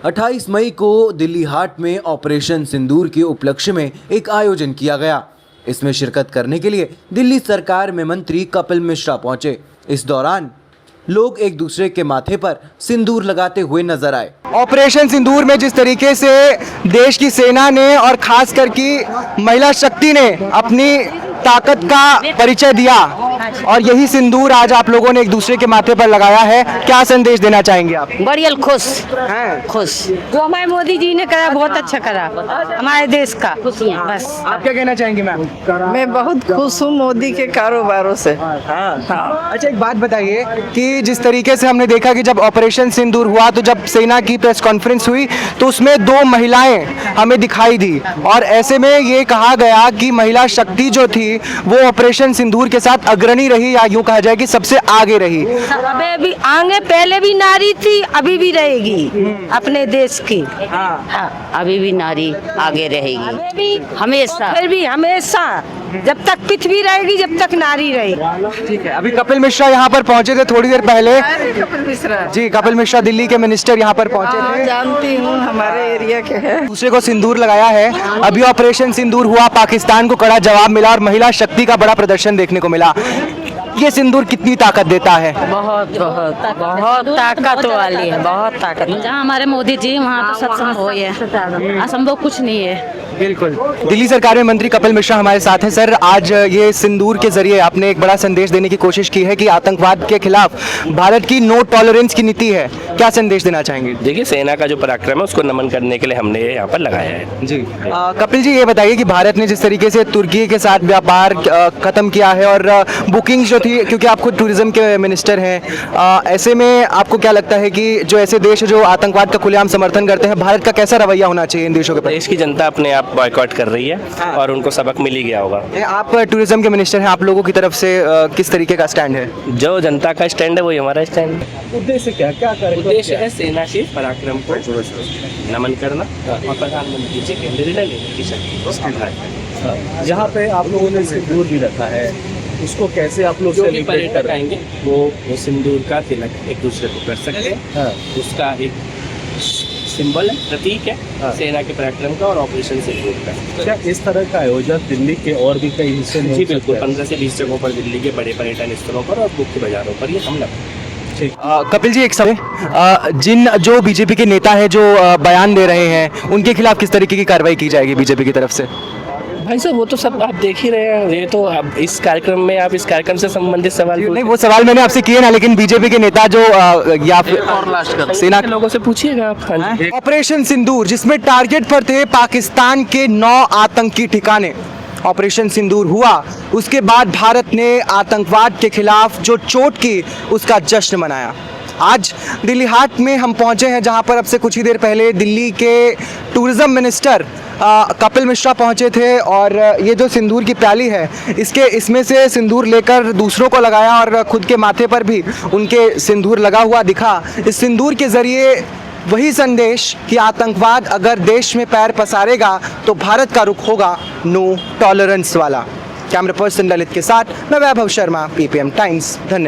28 मई को दिल्ली हाट में ऑपरेशन सिंदूर के उपलक्ष्य में एक आयोजन किया गया। इसमें शिरकत करने के लिए दिल्ली सरकार में मंत्री कपिल मिश्रा पहुंचे। इस दौरान लोग एक दूसरे के माथे पर सिंदूर लगाते हुए नजर आए। ऑपरेशन सिंदूर में जिस तरीके से देश की सेना ने और खास करके महिला शक्ति ने अपनी ताकत का परिचय दिया और यही सिंदूर आज आप लोगों ने एक दूसरे के माथे पर लगाया है, क्या संदेश देना चाहेंगे आप? बढ़िया खुश हैं? खुश जो हमारे मोदी जी ने करा बहुत अच्छा करा हमारे देश का बस। आप क्या कहना चाहेंगे मैम? मैं बहुत खुश हूँ मोदी के कारोबारों से। हाँ। अच्छा एक बात बताइए कि जिस तरीके से हमने देखा कि जब ऑपरेशन सिंदूर हुआ तो जब सेना की प्रेस कॉन्फ्रेंस हुई तो उसमें 2 महिलाएं हमें दिखाई दी और ऐसे में ये कहा गया कि महिला शक्ति जो थी वो ऑपरेशन सिंदूर के साथ अग्रणी रही या यूं कहा जाए कि सबसे आगे रही। अबे भी आगे पहले भी नारी थी अभी भी रहेगी अपने देश की। हाँ। अभी भी नारी आगे रहेगी हमेशा। फिर भी हमेशा जब तक पृथ्वी रहेगी जब तक नारी रहेगी। ठीक है, अभी कपिल मिश्रा यहाँ पर पहुंचे थे थोड़ी देर पहले। कपिल मिश्रा जी, कपिल मिश्रा दिल्ली के मिनिस्टर यहाँ पर पहुंचे थे। जानती हूँ हमारे एरिया के हैं। दूसरे को सिंदूर लगाया है। अभी ऑपरेशन सिंदूर हुआ, पाकिस्तान को कड़ा जवाब मिला और महिला शक्ति का बड़ा प्रदर्शन देखने को मिला। ये सिंदूर कितनी ताकत देता है? बहुत बहुत बहुत ताकत वाली है, बहुत ताकत। जहाँ हमारे मोदी जी वहाँ तो सब संभव है, असंभव कुछ नहीं है। बिल्कुल। दिल्ली सरकार में मंत्री कपिल मिश्रा हमारे साथ हैं। सर, आज ये सिंदूर के जरिए आपने एक बड़ा संदेश देने की कोशिश की है कि आतंकवाद के खिलाफ भारत की नो टॉलरेंस की नीति है, क्या संदेश देना चाहेंगे? देखिए, सेना का जो पराक्रम है उसको नमन करने के लिए हमने यहाँ पर लगाया है। जी कपिल जी, ये बताइए कि भारत ने जिस तरीके से तुर्की के साथ व्यापार खत्म किया है और बुकिंग जो थी, क्योंकि आप खुद टूरिज्म के मिनिस्टर हैं, ऐसे में आपको क्या लगता है कि जो ऐसे देश जो आतंकवाद का खुलेआम समर्थन करते हैं, भारत का कैसा रवैया होना चाहिए इन देशों के प्रति? देश की जनता अपने आप बॉयकॉट कर रही है और उनको सबक मिल ही गया होगा। आप टूरिज्म के मिनिस्टर हैं, आप लोगों की तरफ से किस तरीके का स्टैंड है? जो जनता का स्टैंड है वही हमारा स्टैंड है। उद्देश्य क्या करें? उद्देश्य है सेना के पराक्रम को नमन करना और प्रधानमंत्री जी के निर्णय लेने की शक्ति को संभालना। यहाँ पे आप लोगों ने सिंदूर भी रखा है, उसको कैसे आप लोग जो भी पर्यटक आएंगे वो सिंदूर का तिलक एक दूसरे को कर सकते हैं। उसका एक सिंबल है, प्रतीक है सेना के पराक्रम का और ऑपरेशन सिंदूर का। क्या इस तरह का आयोजन दिल्ली के और भी कई हिस्से में? जी बिल्कुल, 15 से 20 जगहों पर दिल्ली के बड़े पर्यटन स्थलों पर और मुख्य बाजारों पर ये हम लगा। कपिल जी, एक समय जिन जो बीजेपी के नेता हैं जो बयान दे रहे हैं उनके खिलाफ किस तरीके की कार्रवाई की जाएगी बीजेपी की तरफ से? भाई साहब, वो तो सब आप देख ही रहे हैं। ये तो अब इस कार्यक्रम में आप इस कार्यक्रम से संबंधित सवाल नहीं, वो सवाल मैंने आपसे किए ना, लेकिन बीजेपी के नेता जो या फिर सेना के लोगों से पूछिएगा आप। हाँ जी। ऑपरेशन सिंदूर जिसमें टारगेट पर थे पाकिस्तान के 9 आतंकी ठिकाने, ऑपरेशन सिंदूर हुआ, उसके बाद भारत ने आतंकवाद के खिलाफ जो चोट की उसका जश्न मनाया। आज दिल्ली हाट में हम पहुंचे हैं जहां पर अब से कुछ ही देर पहले दिल्ली के टूरिज्म मिनिस्टर कपिल मिश्रा पहुंचे थे और ये जो सिंदूर की प्याली है इसमें से सिंदूर लेकर दूसरों को लगाया और खुद के माथे पर भी उनके सिंदूर लगा हुआ दिखा। इस सिंदूर के ज़रिए वही संदेश कि आतंकवाद अगर देश में पैर पसारेगा तो भारत का रुख होगा नो टॉलरेंस वाला। कैमरा पर्सन ललित के साथ मैं वैभव शर्मा, PPM टाइम्स। धन्यवाद।